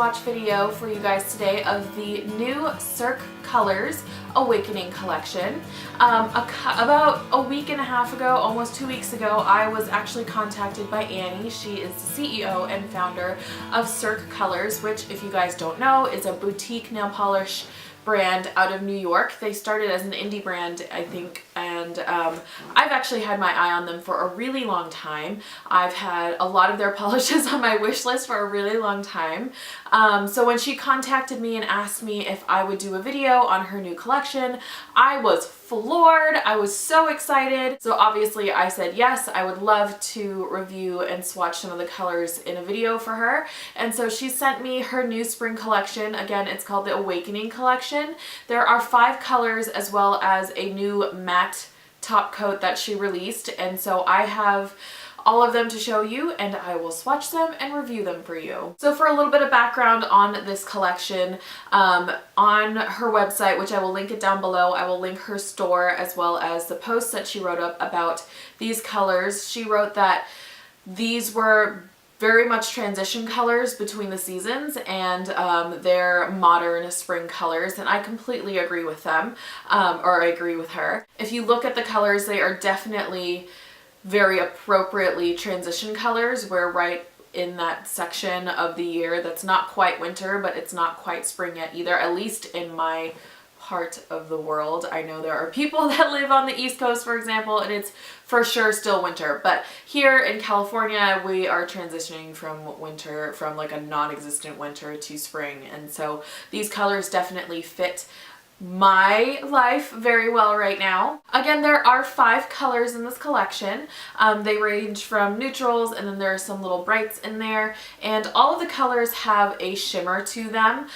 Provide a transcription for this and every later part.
swatch video for you guys today of the new Cirque Colors Awakening collection. About a week and a half ago, almost 2 weeks ago, I was actually contacted by Annie. She is the CEO and founder of Cirque Colors, which, if you guys don't know, is a boutique nail polish brand out of New York. They started as an indie brand, I think, and I've actually had my eye on them for a really long time. I've had a lot of their polishes on my wish list for a really long time. So when she contacted me and asked me if I would do a video on her new collection, I was floored. I was so excited. So obviously I said yes, I would love to review and swatch some of the colors in a video for her. And so she sent me her new spring collection. Again, it's called the Awakening collection. There are 5 colors as well as a new matte top coat that she released. And so I have all of them to show you, and I will swatch them and review them for you. So for a little bit of background on this collection, on her website, which I will link it down below, I will link her store as well as the post that she wrote up about these colors. She wrote that these were very much transition colors between the seasons, and they're modern spring colors, and I completely agree with them, or I agree with her. If you look at the colors, they are definitely very appropriately transition colors. We're right in that section of the year that's not quite winter, but it's not quite spring yet either, at least in my part of the world. I know there are people that live on the East Coast, for example, and it's for sure still winter, but here in California we are transitioning from winter, from like a non-existent winter to spring, and so these colors definitely fit my life very well right now. Again, there are 5 colors in this collection. They range from neutrals, and then there are some little brights in there, and all of the colors have a shimmer to them.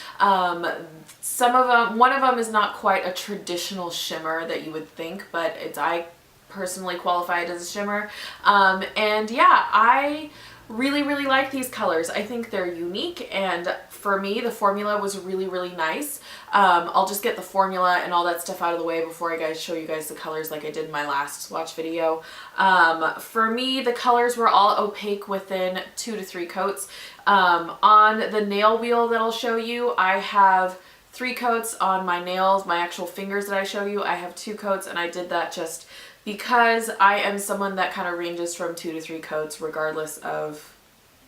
Some of them, one of them is not quite a traditional shimmer that you would think, but I personally qualify it as a shimmer. And yeah, I really like these colors. I think they're unique, and for me the formula was really nice. I'll just get the formula and all that stuff out of the way before I show you guys the colors like I did in my last swatch video. For me, the colors were all opaque within 2 to 3 coats. On the nail wheel that I'll show you, I have 3 coats on my nails, my actual fingers that I show you. I have 2 coats, and I did that just because I am someone that kind of ranges from 2 to 3 coats regardless of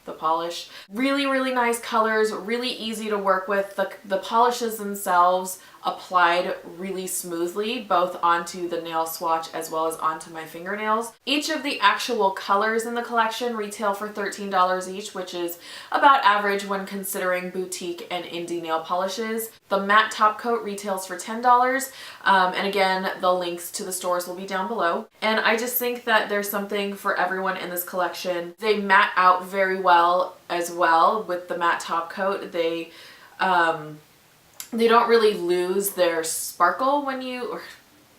the polish. Really nice colors, really easy to work with. The polishes themselves applied really smoothly, both onto the nail swatch as well as onto my fingernails. Each of the actual colors in the collection retail for $13 each, which is about average when considering boutique and indie nail polishes. The matte top coat retails for $10, and again, the links to the stores will be down below. And I just think that there's something for everyone in this collection. They matte out very well as well with the matte top coat. They don't really lose their sparkle when you,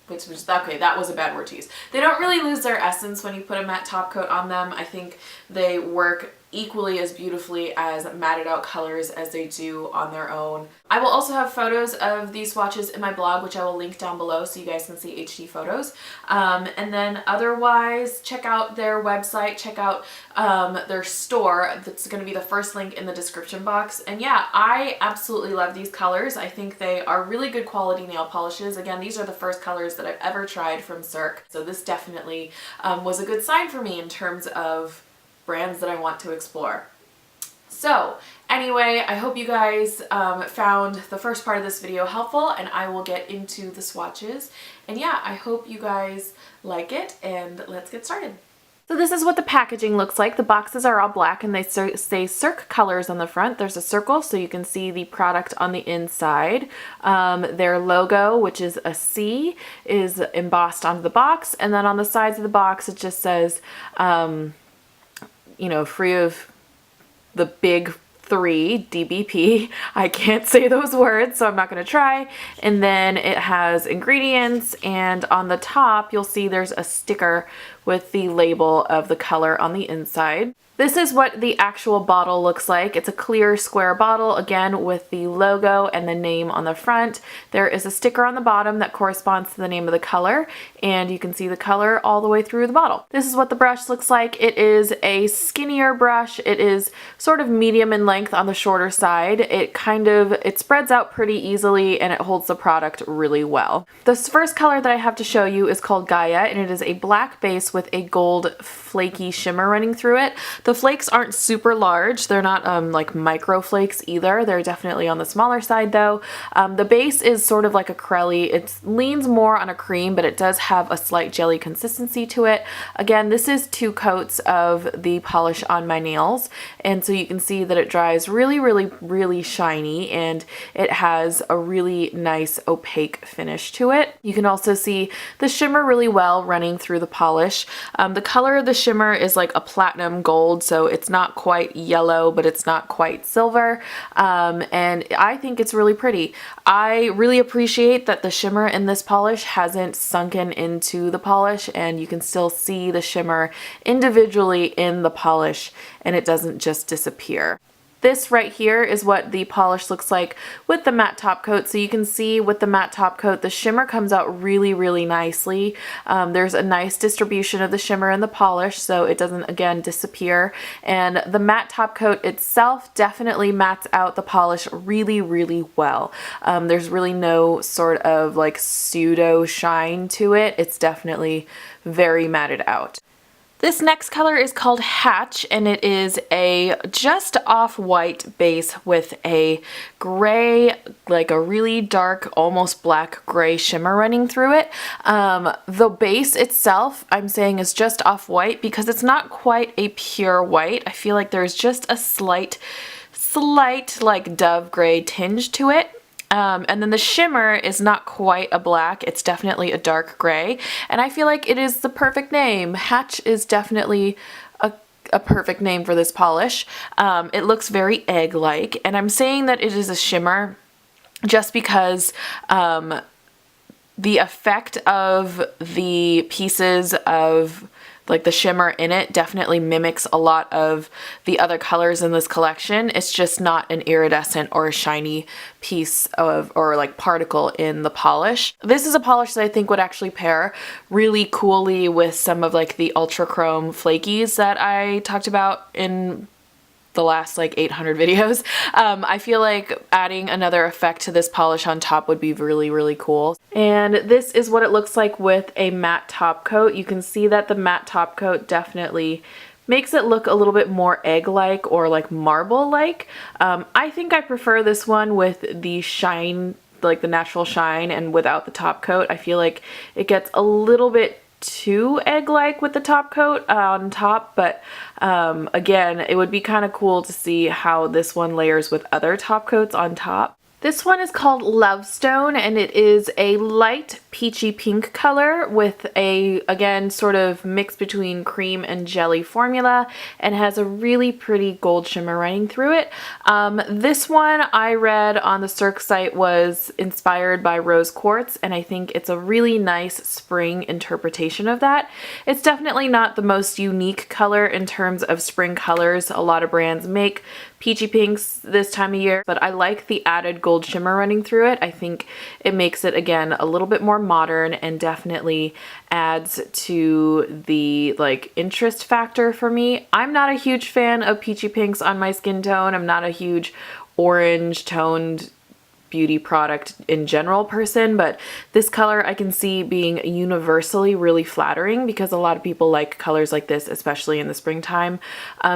okay, that was a bad word to use. They don't really lose their essence when you put a matte top coat on them. I think they work equally as beautifully as matted out colors as they do on their own. I will also have photos of these swatches in my blog, which I will link down below so you guys can see HD photos. And then otherwise, check out their website, check out their store. That's going to be the first link in the description box. And yeah, I absolutely love these colors. I think they are really good quality nail polishes. Again, these are the first colors that I've ever tried from Cirque, so this definitely was a good sign for me in terms of brands that I want to explore. So anyway, I hope you guys found the first part of this video helpful, and I will get into the swatches. And yeah, I hope you guys like it, and let's get started. So this is what the packaging looks like. The boxes are all black, and they say Cirque Colors on the front. There's a circle so you can see the product on the inside. Their logo, which is a C, is embossed onto the box, and then on the sides of the box it just says you know, free of the big 3, DBP. I can't say those words, so I'm not going to try. And then it has ingredients, and on the top you'll see there's a sticker with the label of the color on the inside. This is what the actual bottle looks like. It's a clear square bottle, again with the logo and the name on the front. There is a sticker on the bottom that corresponds to the name of the color, and you can see the color all the way through the bottle. This is what the brush looks like. It is a skinnier brush. It is sort of medium in length on the shorter side. It spreads out pretty easily and it holds the product really well. This first color that I have to show you is called Gaia, and it is a black base with a gold flaky shimmer running through it. The flakes aren't super large. They're not like micro flakes either. They're definitely on the smaller side though. The base is sort of like a crelly. It leans more on a cream, but it does have a slight jelly consistency to it. Again, this is 2 coats of the polish on my nails, and so you can see that it dries really, really, really shiny, and it has a really nice opaque finish to it. You can also see the shimmer really well running through the polish. The color of the shimmer is like a platinum gold, so it's not quite yellow, but it's not quite silver, and I think it's really pretty. I really appreciate that the shimmer in this polish hasn't sunken into the polish, and you can still see the shimmer individually in the polish, and it doesn't just disappear. This right here is what the polish looks like with the matte top coat. So you can see with the matte top coat, the shimmer comes out really, really nicely. There's a nice distribution of the shimmer in the polish, so it doesn't, again, disappear. And the matte top coat itself definitely mattes out the polish really, really well. There's really no sort of like pseudo shine to it. It's definitely very matted out. This next color is called Hatch, and it is a just off-white base with a gray, like a really dark, almost black gray shimmer running through it. The base itself, I'm saying, is just off-white because it's not quite a pure white. I feel like there's just a slight like dove gray tinge to it. And then the shimmer is not quite a black, it's definitely a dark gray, and I feel like it is the perfect name. Hatch is definitely a perfect name for this polish. It looks very egg-like, and I'm saying that it is a shimmer just because the effect of the pieces of like the shimmer in it definitely mimics a lot of the other colors in this collection. It's just not an iridescent or a shiny piece of, or like particle in the polish. This is a polish that I think would actually pair really coolly with some of like the ultra chrome flakies that I talked about in the last like 800 videos. I feel like adding another effect to this polish on top would be really, really cool. And this is what it looks like with a matte top coat. You can see that the matte top coat definitely makes it look a little bit more egg-like or like marble-like. I think I prefer this one with the shine, like the natural shine, and without the top coat. I feel like it gets a little bit too egg-like with the top coat on top, but again, it would be kind of cool to see how this one layers with other top coats on top. This one is called Lovestone, and it is a light peachy pink color with a, again, sort of mix between cream and jelly formula, and has a really pretty gold shimmer running through it. This one I read on the Cirque site was inspired by rose quartz, and I think it's a really nice spring interpretation of that. It's definitely not the most unique color in terms of spring colors. A lot of brands make peachy pinks this time of year, but I like the added gold shimmer running through it. I think it makes it, again, a little bit more modern and definitely adds to the like interest factor for me. I'm not a huge fan of peachy pinks on my skin tone. I'm not a huge orange toned beauty product in general person, but this color I can see being universally really flattering because a lot of people like colors like this, especially in the springtime.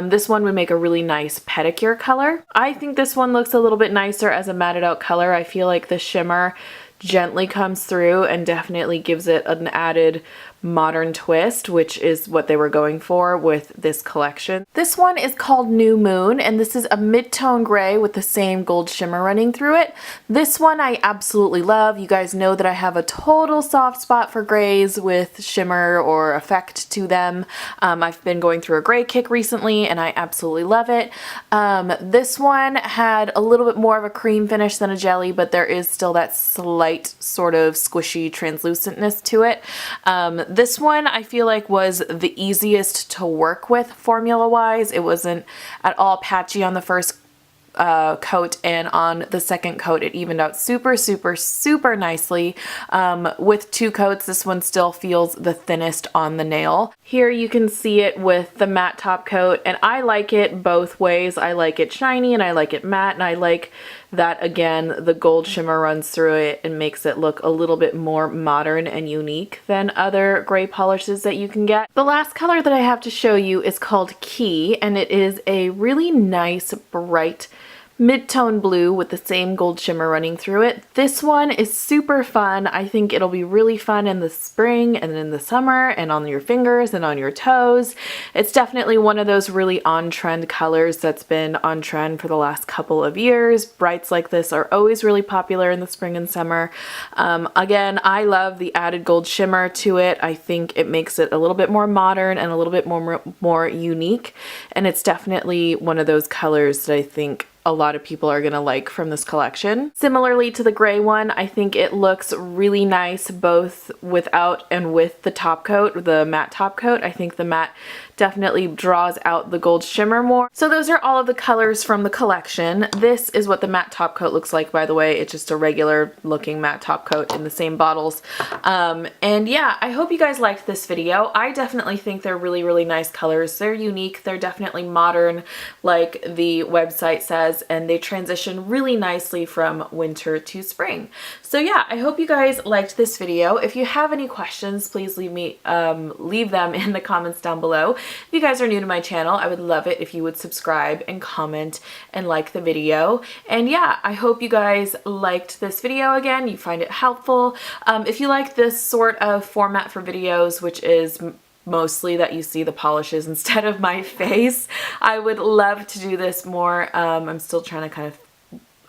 This one would make a really nice pedicure color. I think this one looks a little bit nicer as a matted out color. I feel like the shimmer gently comes through and definitely gives it an added modern twist, which is what they were going for with this collection. This one is called New Moon, and this is a mid-tone gray with the same gold shimmer running through it. This one I absolutely love. You guys know that I have a total soft spot for grays with shimmer or effect to them. I've been going through a gray kick recently and I absolutely love it. This one had a little bit more of a cream finish than a jelly, but there is still that slight sort of squishy translucentness to it. This one I feel like was the easiest to work with formula wise. It wasn't at all patchy on the first coat, and on the second coat it evened out super nicely. With 2 coats, this one still feels the thinnest on the nail. Here you can see it with the matte top coat, and I like it both ways. I like it shiny and I like it matte, and I like that again the gold shimmer runs through it and makes it look a little bit more modern and unique than other gray polishes that you can get. The last color that I have to show you is called Key, and it is a really nice bright mid-tone blue with the same gold shimmer running through it. This one is super fun. I think it'll be really fun in the spring and in the summer and on your fingers and on your toes. It's definitely one of those really on-trend colors that's been on trend for the last couple of years. Brights like this are always really popular in the spring and summer. Again, I love the added gold shimmer to it. I think it makes it a little bit more modern and a little bit more unique, and it's definitely one of those colors that I think a lot of people are gonna like from this collection. Similarly to the gray one, I think it looks really nice both without and with the top coat, the matte top coat. I think the matte definitely draws out the gold shimmer more. So those are all of the colors from the collection. This is what the matte top coat looks like, by the way. It's just a regular looking matte top coat in the same bottles. And yeah, I hope you guys liked this video. I definitely think they're really nice colors. They're unique, they're definitely modern like the website says, and they transition really nicely from winter to spring. So yeah, I hope you guys liked this video. If you have any questions, please leave them in the comments down below. If you guys are new to my channel, I would love it if you would subscribe and comment and like the video. And yeah, I hope you guys liked this video again, you find it helpful. If you like this sort of format for videos, which is mostly that you see the polishes instead of my face, I would love to do this more. I'm still trying to kind of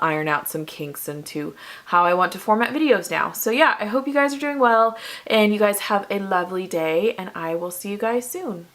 iron out some kinks into how I want to format videos now. So yeah, I hope you guys are doing well and you guys have a lovely day, and I will see you guys soon.